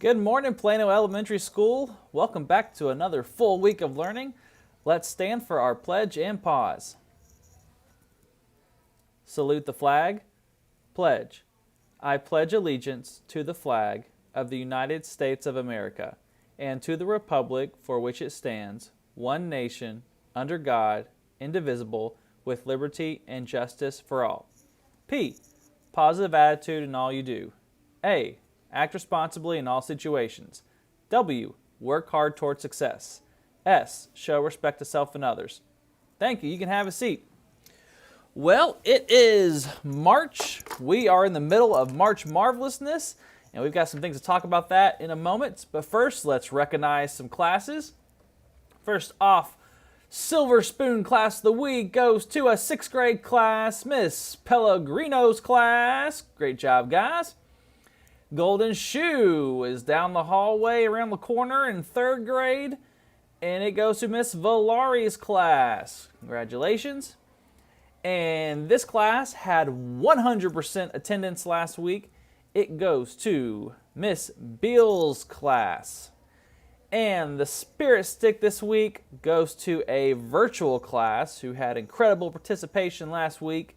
Good morning, Plano Elementary School. Welcome back to another full week of learning. Let's stand for our pledge and pause. Salute the flag. Pledge. I pledge allegiance to the flag of the United States of America and to the republic for which it stands, one nation, under God, indivisible, with liberty and justice for all. P. Positive attitude in all you do. A. Act responsibly in all situations. W. Work hard toward success. S. Show respect to self and others. Thank you. You can have a seat. Well, it is March. We are in the middle of March Marvelousness, and we've got some things to talk about that in a moment. But first, let's recognize some classes. First off, Silver Spoon Class of the Week goes to a 6th grade class, Miss Pellegrino's class. Great job, guys. Golden Shoe is down the hallway around the corner in 3rd grade, and it goes to Miss Valari's class. Congratulations. And this class had 100% attendance last week. It goes to Miss Beal's class. And the Spirit Stick this week goes to a virtual class who had incredible participation last week.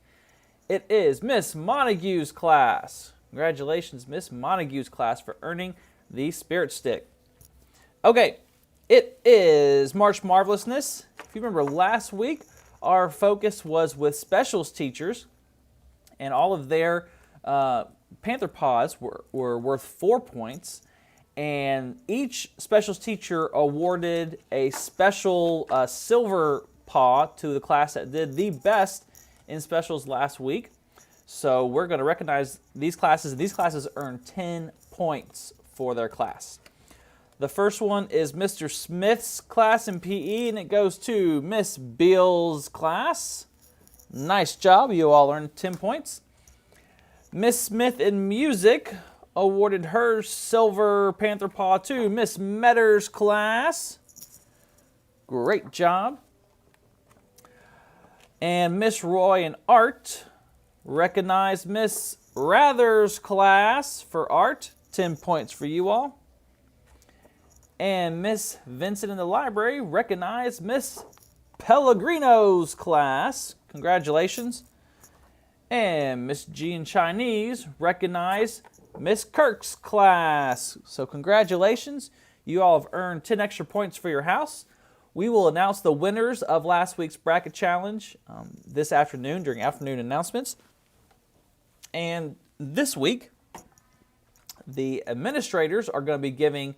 It is Miss Montague's class. Congratulations, Miss Montague's class, for earning the Spirit Stick. Okay, it is March Marvelousness. If you remember last week, our focus was with specials teachers, and all of their Panther Paws were worth 4 points, and each specials teacher awarded a special silver paw to the class that did the best in specials last week. So we're going to recognize these classes. These classes earn 10 points for their class. The first one is Mr. Smith's class in PE, and it goes to Miss Beal's class. Nice job. You all earned 10 points. Miss Smith in music awarded her silver Panther Paw to Miss Metter's class. Great job. And Miss Roy in art recognized Miss Rather's class for art. 10 points for you all. And Miss Vincent in the library recognized Miss Pellegrino's class. Congratulations. And Miss G in Chinese recognized Miss Kirk's class. So congratulations. You all have earned 10 extra points for your house. We will announce the winners of last week's bracket challenge this afternoon during afternoon announcements. And this week, the administrators are going to be giving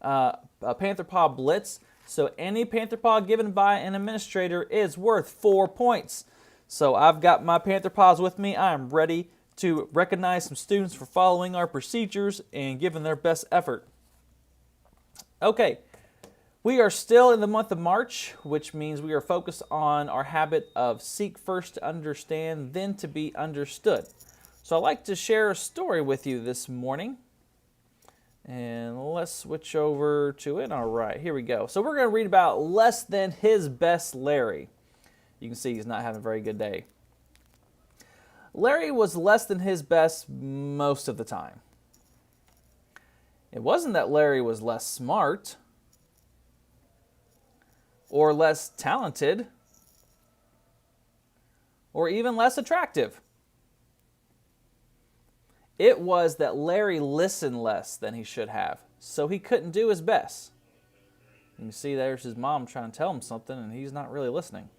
a Panther Paw Blitz. So any Panther Paw given by an administrator is worth 4 points. So I've got my Panther Paws with me. I am ready to recognize some students for following our procedures and giving their best effort. Okay, we are still in the month of March, which means we are focused on our habit of seek first to understand, then to be understood. So I'd like to share a story with you this morning. And let's switch over to it. All right, here we go. So we're going to read about Less Than His Best Larry. You can see he's not having a very good day. Larry was less than his best most of the time. It wasn't that Larry was less smart or less talented or even less attractive. It was that Larry listened less than he should have, so he couldn't do his best. You can see there's his mom trying to tell him something, and he's not really listening.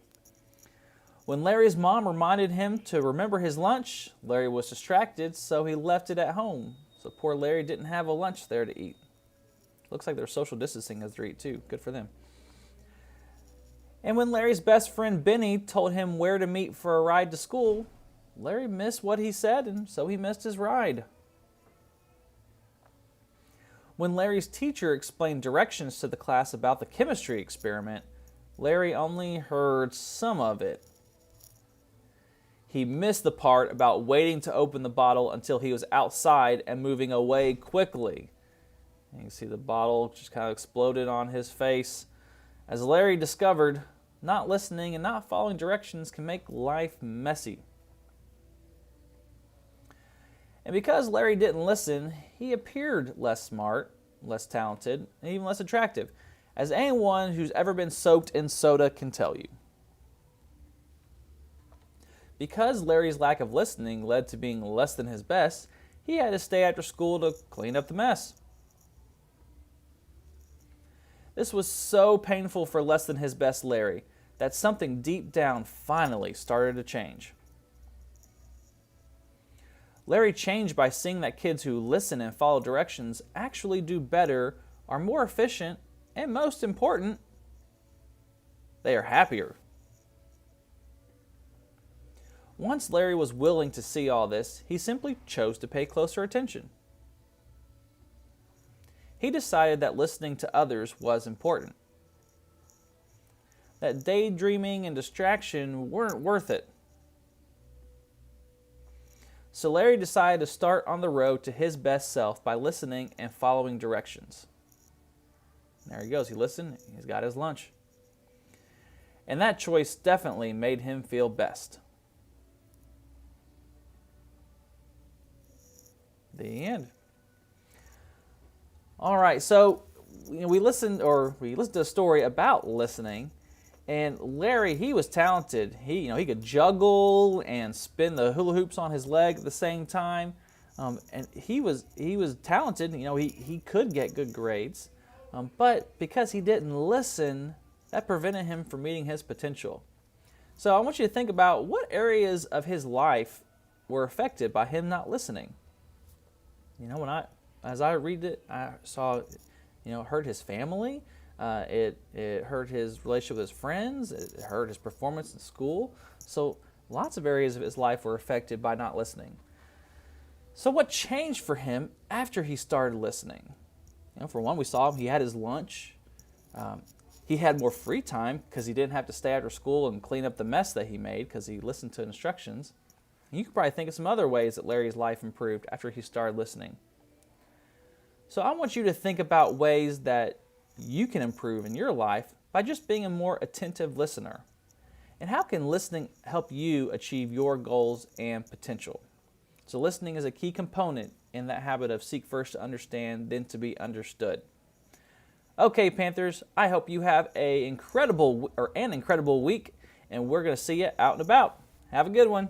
When Larry's mom reminded him to remember his lunch, Larry was distracted, so he left it at home. So poor Larry didn't have a lunch there to eat. Looks like they're social distancing as they eat too. Good for them. And when Larry's best friend Benny told him where to meet for a ride to school, Larry missed what he said, and so he missed his ride. When Larry's teacher explained directions to the class about the chemistry experiment, Larry only heard some of it. He missed the part about waiting to open the bottle until he was outside and moving away quickly. You can see the bottle just kind of exploded on his face. As Larry discovered, not listening and not following directions can make life messy. And because Larry didn't listen, he appeared less smart, less talented, and even less attractive, as anyone who's ever been soaked in soda can tell you. Because Larry's lack of listening led to being less than his best, he had to stay after school to clean up the mess. This was so painful for less than his best Larry that something deep down finally started to change. Larry changed by seeing that kids who listen and follow directions actually do better, are more efficient, and most important, they are happier. Once Larry was willing to see all this, he simply chose to pay closer attention. He decided that listening to others was important, that daydreaming and distraction weren't worth it. So Larry decided to start on the road to his best self by listening and following directions. There he goes. He listened. He's got his lunch. And that choice definitely made him feel best. The end. All right, so we listened to a story about listening, and Larry, he was talented. He could juggle and spin the hula hoops on his leg at the same time, and he was talented. He could get good grades, but because he didn't listen, that prevented him from meeting his potential. So I want you to think about what areas of his life were affected by him not listening. As I read it, I saw, it hurt his family. It hurt his relationship with his friends. It hurt his performance in school. So lots of areas of his life were affected by not listening. So what changed for him after he started listening? For one, we saw he had his lunch. He had more free time because he didn't have to stay after school and clean up the mess that he made because he listened to instructions. You could probably think of some other ways that Larry's life improved after he started listening. So I want you to think about ways that you can improve in your life by just being a more attentive listener. And how can listening help you achieve your goals and potential? So listening is a key component in that habit of seek first to understand, then to be understood. Okay, Panthers, I hope you have an incredible week, and we're going to see you out and about. Have a good one.